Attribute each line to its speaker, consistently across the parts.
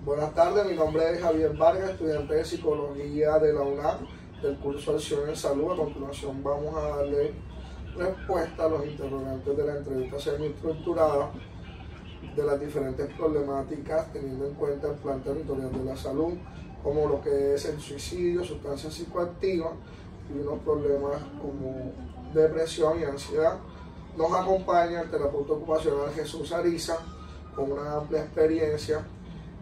Speaker 1: Buenas tardes, mi nombre es Javier Vargas, estudiante de Psicología de la UNAM, del curso Acción en Salud. A continuación vamos a darle respuesta a los interrogantes de la entrevista semi-estructurada de las diferentes problemáticas, teniendo en cuenta el Plan Territorial de la Salud, como lo que es el suicidio, sustancias psicoactivas y unos problemas como depresión y ansiedad. Nos acompaña el terapeuta ocupacional Jesús Ariza, con una amplia experiencia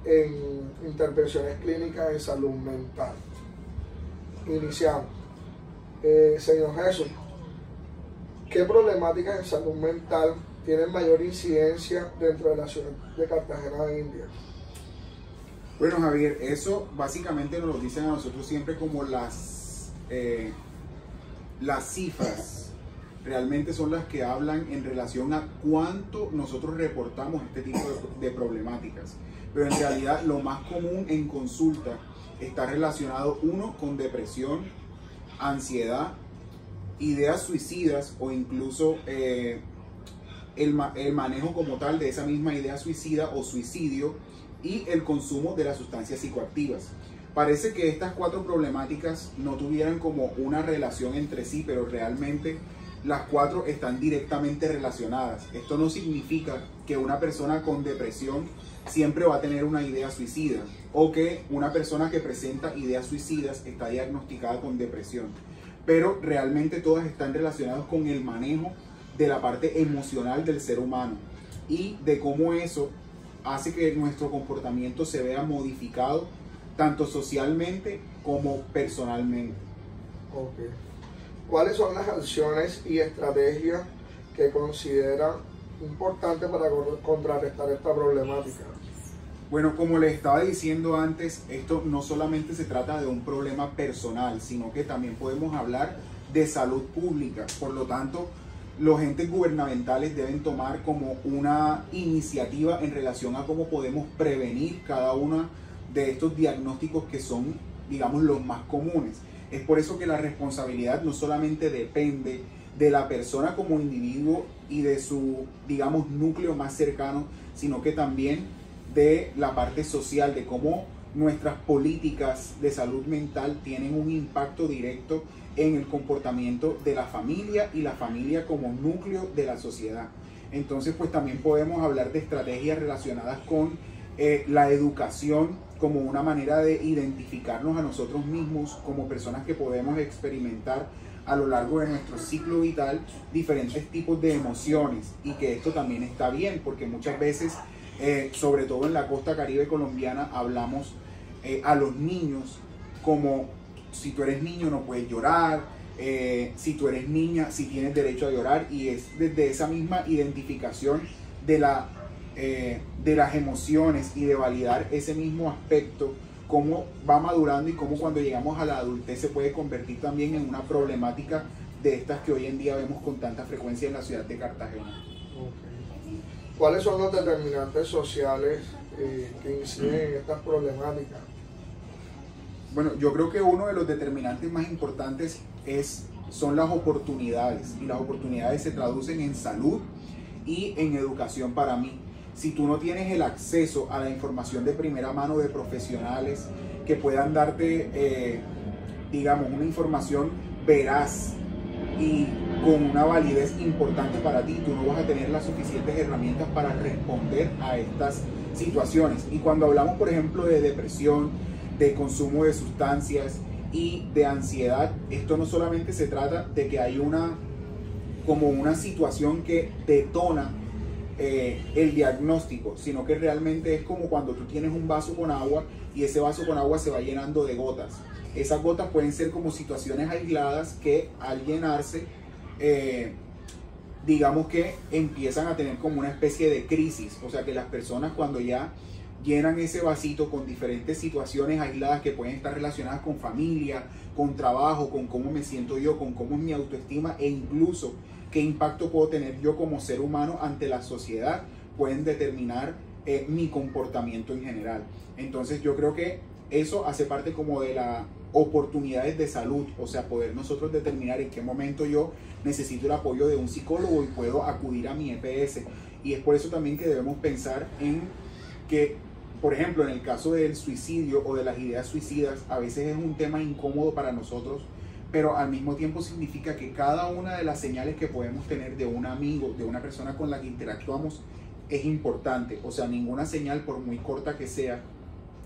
Speaker 1: en intervenciones clínicas en salud mental. Iniciamos. Señor Jesús, ¿qué problemáticas en salud mental tienen mayor incidencia dentro de la ciudad de Cartagena de Indias?
Speaker 2: Bueno, Javier, eso básicamente nos lo dicen a nosotros siempre como las cifras realmente son las que hablan en relación a cuánto nosotros reportamos este tipo de problemáticas. Pero en realidad lo más común en consulta está relacionado, uno, con depresión, ansiedad, ideas suicidas o incluso el manejo como tal de esa misma idea suicida o suicidio y el consumo de las sustancias psicoactivas. Parece que estas cuatro problemáticas no tuvieran como una relación entre sí, pero realmente las cuatro están directamente relacionadas. Esto no significa que una persona con depresión siempre va a tener una idea suicida o que una persona que presenta ideas suicidas está diagnosticada con depresión, pero realmente todas están relacionadas con el manejo de la parte emocional del ser humano y de cómo eso hace que nuestro comportamiento se vea modificado tanto socialmente como personalmente.
Speaker 1: Okay. ¿Cuáles son las acciones y estrategias que considera importantes para contrarrestar esta problemática?
Speaker 2: Bueno, como les estaba diciendo antes, esto no solamente se trata de un problema personal, sino que también podemos hablar de salud pública. Por lo tanto, los entes gubernamentales deben tomar como una iniciativa en relación a cómo podemos prevenir cada uno de estos diagnósticos que son, digamos, los más comunes. Es por eso que la responsabilidad no solamente depende de la persona como individuo y de su, digamos, núcleo más cercano, sino que también de la parte social, de cómo nuestras políticas de salud mental tienen un impacto directo en el comportamiento de la familia y la familia como núcleo de la sociedad. Entonces, pues también podemos hablar de estrategias relacionadas con la educación como una manera de identificarnos a nosotros mismos como personas que podemos experimentar a lo largo de nuestro ciclo vital diferentes tipos de emociones, y que esto también está bien porque muchas veces, sobre todo en la costa caribe colombiana, hablamos a los niños como si tú eres niño no puedes llorar, si tú eres niña sí tienes derecho a llorar, y es desde esa misma identificación de las emociones y de validar ese mismo aspecto, cómo va madurando y cómo cuando llegamos a la adultez se puede convertir también en una problemática de estas que hoy en día vemos con tanta frecuencia en la ciudad de Cartagena.
Speaker 1: Okay. ¿Cuáles son los determinantes sociales que inciden en estas problemáticas?
Speaker 2: Bueno, yo creo que uno de los determinantes más importantes son las oportunidades, y las oportunidades se traducen en salud y en educación para mí. Si tú no tienes el acceso a la información de primera mano de profesionales que puedan darte, digamos, una información veraz y con una validez importante para ti, tú no vas a tener las suficientes herramientas para responder a estas situaciones. Y cuando hablamos, por ejemplo, de depresión, de consumo de sustancias y de ansiedad, esto no solamente se trata de que hay una situación que detona el diagnóstico, sino que realmente es como cuando tú tienes un vaso con agua y ese vaso con agua se va llenando de gotas. Esas gotas pueden ser como situaciones aisladas que al llenarse, digamos que empiezan a tener como una especie de crisis. O sea que las personas, cuando ya llenan ese vasito con diferentes situaciones aisladas que pueden estar relacionadas con familia, con trabajo, con cómo me siento yo, con cómo es mi autoestima, e incluso qué impacto puedo tener yo como ser humano ante la sociedad, pueden determinar mi comportamiento en general. Entonces yo creo que eso hace parte como de las oportunidades de salud, o sea, poder nosotros determinar en qué momento yo necesito el apoyo de un psicólogo y puedo acudir a mi EPS. Y es por eso también que debemos pensar en que por ejemplo, en el caso del suicidio o de las ideas suicidas, a veces es un tema incómodo para nosotros, pero al mismo tiempo significa que cada una de las señales que podemos tener de un amigo, de una persona con la que interactuamos, es importante. O sea, ninguna señal, por muy corta que sea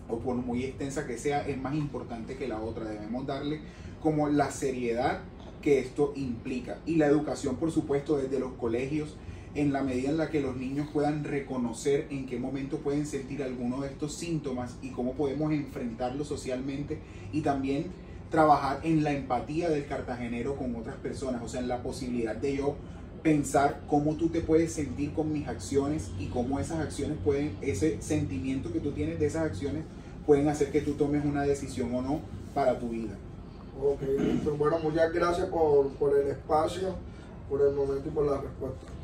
Speaker 2: o por muy extensa que sea, es más importante que la otra. Debemos darle como la seriedad que esto implica. Y la educación, por supuesto, desde los colegios, en la medida en la que los niños puedan reconocer en qué momento pueden sentir alguno de estos síntomas y cómo podemos enfrentarlos socialmente, y también trabajar en la empatía del cartagenero con otras personas, o sea, en la posibilidad de yo pensar cómo tú te puedes sentir con mis acciones y cómo esas acciones pueden, ese sentimiento que tú tienes de esas acciones pueden hacer que tú tomes una decisión o no para tu vida.
Speaker 1: Ok, listo. Bueno, muchas gracias por el espacio, por el momento y por la respuesta.